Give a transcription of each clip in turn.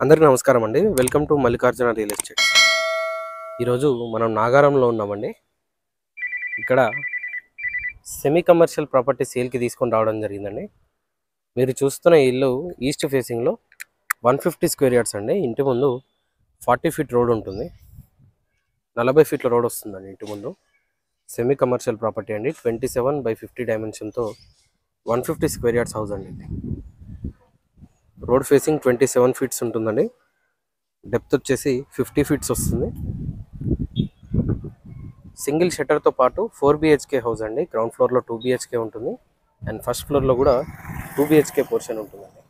అందరికీ నమస్కారం అండి. Welcome to Mallikarjuna real estate. ఈరోజు మనం నాగారంలో ఉన్నామండి. ఇక్కడ సెమీ కమర్షియల్ ప్రాపర్టీ సేల్కి తీసుకొని రావడం జరిగిందండి. మీరు చూస్తున్న ఇల్లు ఈస్ట్ ఫేసింగ్లో 150 స్క్వేర్ యార్డ్స్ అండి. ఇంటి ముందు 40 ఫీట్ రోడ్ ఉంటుంది, 40 ఫీట్ల రోడ్ వస్తుందండి ఇంటి ముందు. సెమీ కమర్షియల్ ప్రాపర్టీ అండి. 27/50 డైమెన్షన్తో 150 స్క్వేర్ యార్డ్స్ హౌస్ అండి. రోడ్ ఫేసింగ్ 27 ఫీట్స్ ఉంటుందండి. డెప్త్ వచ్చేసి 50 ఫీట్స్ వస్తుంది. సింగిల్ షట్టర్తో పాటు 4 BHK హౌస్ అండి. గ్రౌండ్ ఫ్లోర్లో 2 BHK ఉంటుంది అండ్ ఫస్ట్ ఫ్లోర్లో కూడా 2 BHK పోర్షన్ ఉంటుందండి.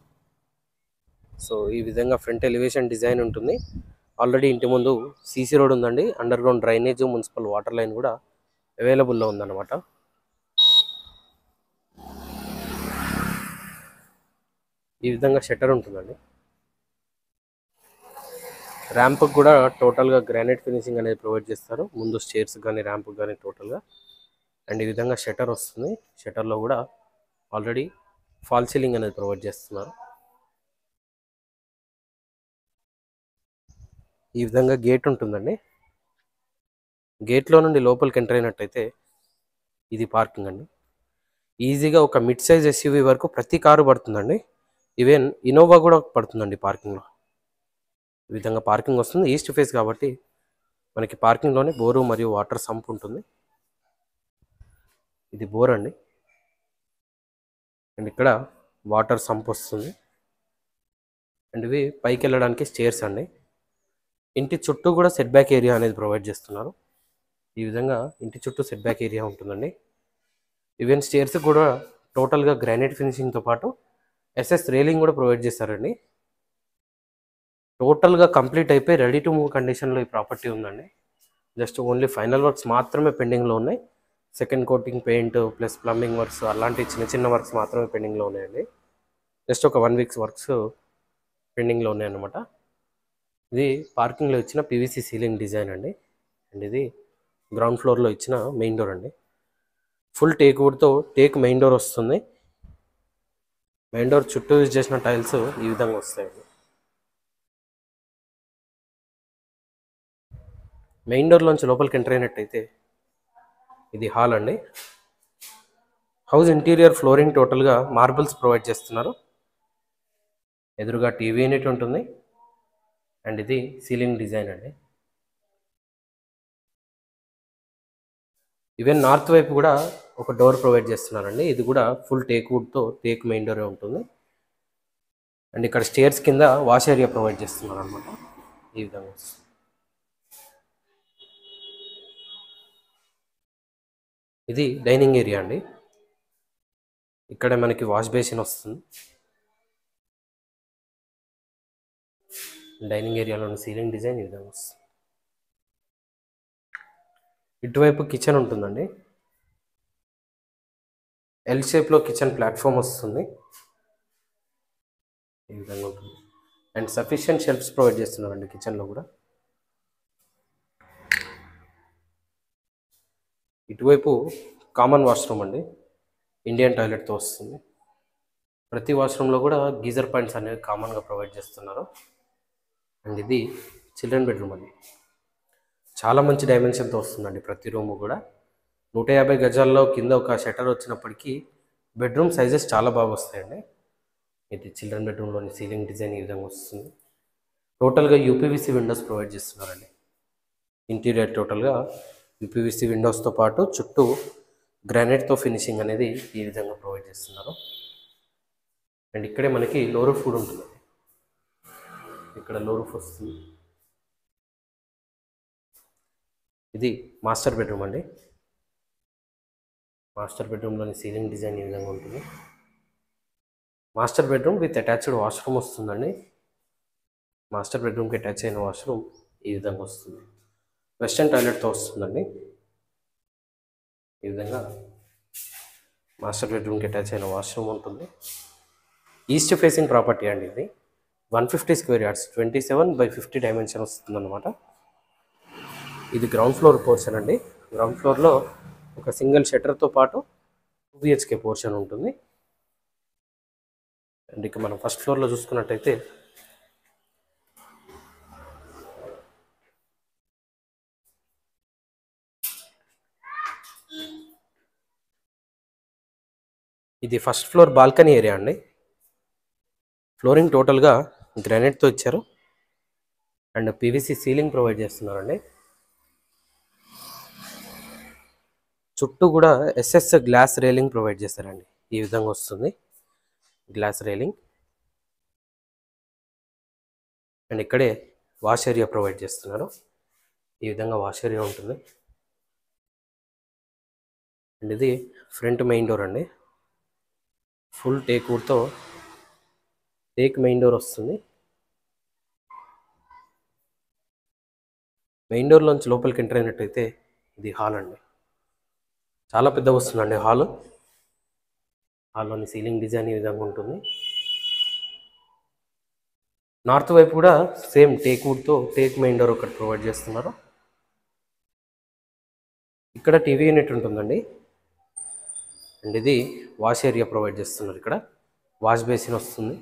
సో ఈ విధంగా ఫ్రంట్ ఎలివేషన్ డిజైన్ ఉంటుంది. ఆల్రెడీ ఇంటి ముందు సీసీ రోడ్ ఉందండి. Under ground drainage, municipal water line కూడా అవైలబుల్లో ఉందన్నమాట. ఈ విధంగా షట్టర్ ఉంటుందండి. ర్యాంప్ కూడా టోటల్గా గ్రానైట్ ఫినిషింగ్ అనేది ప్రొవైడ్ చేస్తారు. ముందు స్టేర్స్ కానీ ర్యాంప్ కానీ టోటల్గా. అండ్ ఈ విధంగా షట్టర్ వస్తుంది. షట్టర్లో కూడా ఆల్రెడీ ఫాల్ సీలింగ్ అనేది ప్రొవైడ్ చేస్తున్నారు. ఈ విధంగా గేట్ ఉంటుందండి. గేట్లో నుండి లోపలికి ఎంటర్ అయినట్టయితే ఇది పార్కింగ్ అండి. ఈజీగా ఒక మిడ్ సైజ్ SUV వరకు ప్రతి కారు పడుతుందండి. ఈవెన్ ఇన్నోవా కూడా పడుతుందండి పార్కింగ్లో. ఈ విధంగా పార్కింగ్ వస్తుంది. ఈస్ట్ ఫేస్ కాబట్టి మనకి పార్కింగ్లోనే బోరు మరియు వాటర్ సంప్ ఉంటుంది. ఇది బోర్ అండి. అండ్ ఇక్కడ వాటర్ సంప్ వస్తుంది. అండ్ ఇవి పైకి వెళ్ళడానికి స్టేర్స్ అండి. ఇంటి చుట్టూ కూడా సెట్ బ్యాక్ ఏరియా అనేది ప్రొవైడ్ చేస్తున్నారు. ఈ విధంగా ఇంటి చుట్టూ సెట్ బ్యాక్ ఏరియా ఉంటుందండి. ఈవెన్ స్టేర్స్ కూడా టోటల్గా గ్రానైట్ ఫినిషింగ్తో పాటు SS రైలింగ్ కూడా ప్రొవైడ్ చేస్తారండి. టోటల్గా కంప్లీట్ అయిపోయి రెడీ టు మూవ్ కండిషన్లో ఈ ప్రాపర్టీ ఉందండి. జస్ట్ ఓన్లీ ఫైనల్ వర్క్స్ మాత్రమే పెండింగ్లో ఉన్నాయి. Second coating, paint plus plumbing works అలాంటి చిన్న చిన్న వర్క్స్ మాత్రమే పెండింగ్లో ఉన్నాయండి. జస్ట్ ఒక 1 వీక్స్ వర్క్స్ పెండింగ్లో ఉన్నాయన్నమాట. ఇది పార్కింగ్లో ఇచ్చిన PVC సీలింగ్ డిజైన్ అండి. అండ్ ఇది గ్రౌండ్ ఫ్లోర్లో ఇచ్చిన మెయిన్ డోర్ అండి. ఫుల్ టేక్ వుడ్తో టేక్ మెయిన్ డోర్ వస్తుంది. మెయిన్ డోర్ చుట్టూ యూజ్ చేసిన టైల్స్ ఈ విధంగా వస్తాయండి. మెయిన్ డోర్లోంచి లోపలికి ఎంటర్ అయినట్టయితే ఇది హాల్ అండి. హౌస్ ఇంటీరియర్ ఫ్లోరింగ్ టోటల్గా మార్బుల్స్ ప్రొవైడ్ చేస్తున్నారు. ఎదురుగా టీవీ యూనిట్ ఉంటుంది. అండ్ ఇది సీలింగ్ డిజైన్ అండి. ఈవెన్ నార్త్ వైపు కూడా ఒక డోర్ ప్రొవైడ్ చేస్తున్నారండి. ఇది కూడా ఫుల్ టేక్ వుడ్తో టేక్ మెయిన్ డోరే ఉంటుంది. అండ్ ఇక్కడ స్టేర్స్ కింద వాష్ ఏరియా ప్రొవైడ్ చేస్తున్నారు అనమాట. ఈ విధంగా ఇది డైనింగ్ ఏరియా అండి. ఇక్కడ మనకి వాష్ బేసిన్ వస్తుంది. డైనింగ్ ఏరియాలోని సీలింగ్ డిజైన్ ఈ విధంగా వస్తుంది. ఇటువైపు కిచెన్ ఉంటుందండి. L షేప్లో కిచెన్ ప్లాట్ఫామ్ వస్తుంది. ఈ విధంగా ఉంటుంది. అండ్ సఫిషియెంట్ షెల్ఫ్స్ ప్రొవైడ్ చేస్తున్నారండి కిచెన్లో కూడా. ఇటువైపు కామన్ వాష్రూమ్ అండి. ఇండియన్ టాయిలెట్తో వస్తుంది. ప్రతి వాష్రూమ్లో కూడా గీజర్ పాయింట్స్ అనేవి కామన్గా ప్రొవైడ్ చేస్తున్నారు. అండ్ ఇది చిల్డ్రన్ బెడ్రూమ్ అండి. చాలా మంచి డైమెన్షన్తో వస్తుందండి. ప్రతి రూము కూడా 150 గజాల్లో కింద ఒక షట్టర్ వచ్చినప్పటికీ బెడ్రూమ్ సైజెస్ చాలా బాగా వస్తాయండి. ఇది చిల్డ్రన్ బెడ్రూమ్లోని సీలింగ్ డిజైన్ ఈ విధంగా వస్తుంది. టోటల్గా UPVC విండోస్ ప్రొవైడ్ చేస్తున్నారండి. ఇంటీరియర్ టోటల్గా UPVC విండోస్తో పాటు చుట్టూ గ్రానైట్తో ఫినిషింగ్ అనేది ఈ విధంగా ప్రొవైడ్ చేస్తున్నారు. అండ్ ఇక్కడే మనకి లో రూఫ్ కూడా ఉంటుంది. ఇక్కడ లో రూఫ్ వస్తుంది. ఇది మాస్టర్ బెడ్రూమ్ అండి. మాస్టర్ బెడ్రూమ్లోని సీలింగ్ డిజైన్ ఈ విధంగా ఉంటుంది. Master bedroom with attached washroom వస్తుందండి. మాస్టర్ బెడ్రూమ్కి అటాచ్ అయిన వాష్రూమ్ ఈ విధంగా వస్తుంది. వెస్టర్న్ టాయిలెట్తో వస్తుందండి. ఈ విధంగా మాస్టర్ బెడ్రూమ్కి అటాచ్ అయిన వాష్రూమ్ ఉంటుంది. ఈస్ట్ ఫేసింగ్ ప్రాపర్టీ అండి. ఇది 150 స్క్వేర్ యార్డ్స్ 27/50 డైమెన్షన్ వస్తుందన్నమాట. ఇది గ్రౌండ్ ఫ్లోర్ పోర్షన్ అండి. గ్రౌండ్ ఫ్లోర్లో ఒక సింగిల్ షట్టర్తో పాటు 2 BHK పోర్షన్ ఉంటుంది. అండ్ ఇక మనం ఫస్ట్ ఫ్లోర్లో చూసుకున్నట్టయితే ఇది ఫస్ట్ ఫ్లోర్ బాల్కనీ ఏరియా అండి. ఫ్లోరింగ్ టోటల్గా గ్రానైట్తో ఇచ్చారు అండ్ పీవీసీ సీలింగ్ ప్రొవైడ్ చేస్తున్నారండి. చుట్టూ కూడా ఎస్ఎస్ గ్లాస్ రైలింగ్ ప్రొవైడ్ చేస్తారండి. ఈ విధంగా వస్తుంది గ్లాస్ రైలింగ్. అండ్ ఇక్కడే వాష్ ఏరియా ప్రొవైడ్ చేస్తున్నారు. ఈ విధంగా వాష్ ఏరియా ఉంటుంది. అండ్ ఇది ఫ్రంట్ మెయిన్ డోర్ అండి. ఫుల్ టేక్ వుడ్తో టేక్ మెయిన్ డోర్ వస్తుంది. మెయిన్ డోర్లోంచి లోపలికి ఎంటర్ అయినట్టయితే ఇది హాల్ అండి. చాలా పెద్దగా వస్తుందండి హాల్. హాల్లోని సీలింగ్ డిజైన్ ఈ విధంగా ఉంటుంది. నార్త్ వైపు కూడా సేమ్ టేక్ వుడ్తో టేక్ మెయిన్ డోర్ ఒకటి ప్రొవైడ్ చేస్తున్నారు. ఇక్కడ టీవీ యూనిట్ ఉంటుందండి. అండ్ ఇది వాష్ ఏరియా ప్రొవైడ్ చేస్తున్నారు. ఇక్కడ వాష్ బేసిన్ వస్తుంది.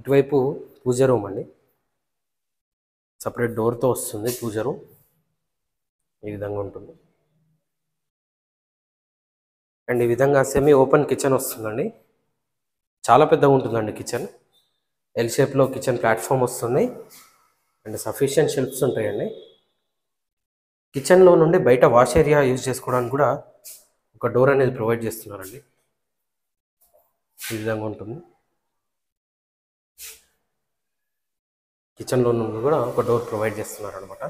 ఇటువైపు పూజ రూమ్ అండి. సపరేట్ డోర్తో వస్తుంది పూజ రూమ్. ఈ విధంగా ఉంటుంది. అండ్ ఈ విధంగా సెమీ ఓపెన్ కిచెన్ వస్తుందండి. చాలా పెద్దగా ఉంటుందండి కిచెన్. ఎల్ షేప్లో కిచెన్ ప్లాట్ఫామ్ వస్తుంది. అండ్ సఫిషియెంట్ షెల్ఫ్స్ ఉంటాయండి. కిచెన్లో నుండి బయట వాష్ ఏరియా యూజ్ చేసుకోవడానికి కూడా ఒక డోర్ అనేది ప్రొవైడ్ చేస్తున్నారండి. ఈ విధంగా ఉంటుంది. కిచెన్లో నుండి కూడా ఒక డోర్ ప్రొవైడ్ చేస్తున్నారు అనమాట.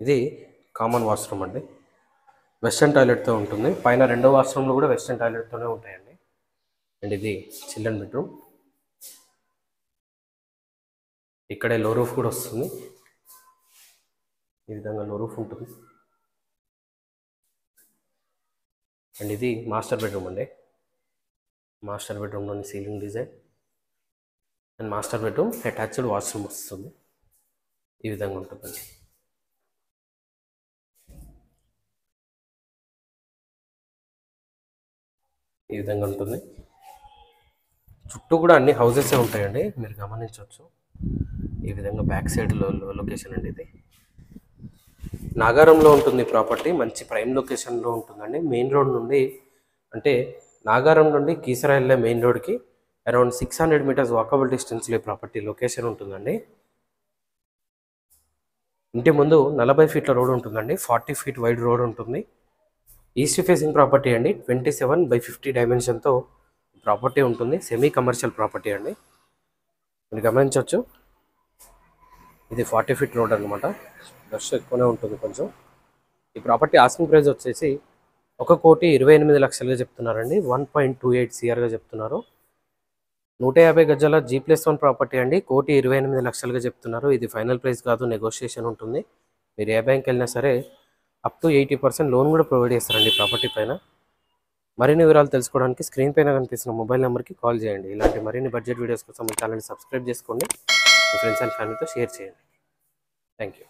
ఇది కామన్ వాష్రూమ్ అండి. వెస్టర్న్ టాయిలెట్తో ఉంటుంది. పైన రెండో వాష్రూమ్లో కూడా వెస్టర్న్ టాయిలెట్తోనే ఉంటాయండి. అండ్ ఇది చిల్డ్రన్ బెడ్రూమ్. ఇక్కడే లో రూఫ్ కూడా వస్తుంది. ఈ విధంగా లో రూఫ్ ఉంటుంది. అండ్ ఇది మాస్టర్ బెడ్రూమ్ అండి. మాస్టర్ బెడ్రూమ్లోని ceiling design and master bedroom attached washroom వస్తుంది. ఈ విధంగా ఉంటుందండి. ఈ విధంగా ఉంటుంది. చుట్టూ కూడా అన్ని హౌసెసే ఉంటాయండి. మీరు గమనించవచ్చు. ఈ విధంగా బ్యాక్ సైడ్ లొకేషన్ అండి. ఇది నాగారంలో ఉంటుంది ప్రాపర్టీ. మంచి ప్రైమ్ లొకేషన్లో ఉంటుందండి. మెయిన్ రోడ్ నుండి అంటే నాగారం నుండి కీసరా వెళ్ళే మెయిన్ రోడ్కి అరౌండ్ 600 మీటర్స్ వాకబుల్ డిస్టెన్స్లో ప్రాపర్టీ లొకేషన్ ఉంటుందండి. ఇంటి ముందు 40 ఫీట్ల రోడ్ ఉంటుందండి. 40 ఫీట్ వైడ్ రోడ్ ఉంటుంది. ఈస్ట్ ఫేసింగ్ ప్రాపర్టీ అండి. 27/50 డైమెన్షన్తో ప్రాపర్టీ ఉంటుంది. సెమీ కమర్షియల్ ప్రాపర్టీ అండి. మీరు గమనించవచ్చు. ఇది 40 ఫీట్ రోడ్ అనమాట. రష్ ఎక్కువనే ఉంటుంది కొంచెం. ఈ ప్రాపర్టీ ఆస్కింగ్ ప్రైస్ వచ్చేసి 1,28,00,000గా చెప్తున్నారండి. 1.28 CRగా చెప్తున్నారు. 150 గజాల G+1 ప్రాపర్టీ అండి. 1,28,00,000గా చెప్తున్నారు. ఇది ఫైనల్ ప్రైస్ కాదు, నెగోషియేషన్ ఉంటుంది. మీరు ఏ బ్యాంక్ వెళ్ళినా సరే అప్ టు 80% లోన్ కూడా ప్రొవైడ్ చేస్తారండి ప్రాపర్టీ పైన. మరిన్ని వివరాలు తెలుసుకోవడానికి స్క్రీన్ పైన కనిపిస్తున్న మొబైల్ నెంబర్కి కాల్ చేయండి. ఇలాంటి మరిన్ని బడ్జెట్ వీడియోస్ కోసం మీ ఛానల్ని సబ్స్క్రైబ్ చేసుకోండి. మీ ఫ్రెండ్స్ అండ్ ఫ్యామిలీతో షేర్ చేయండి. Thank you.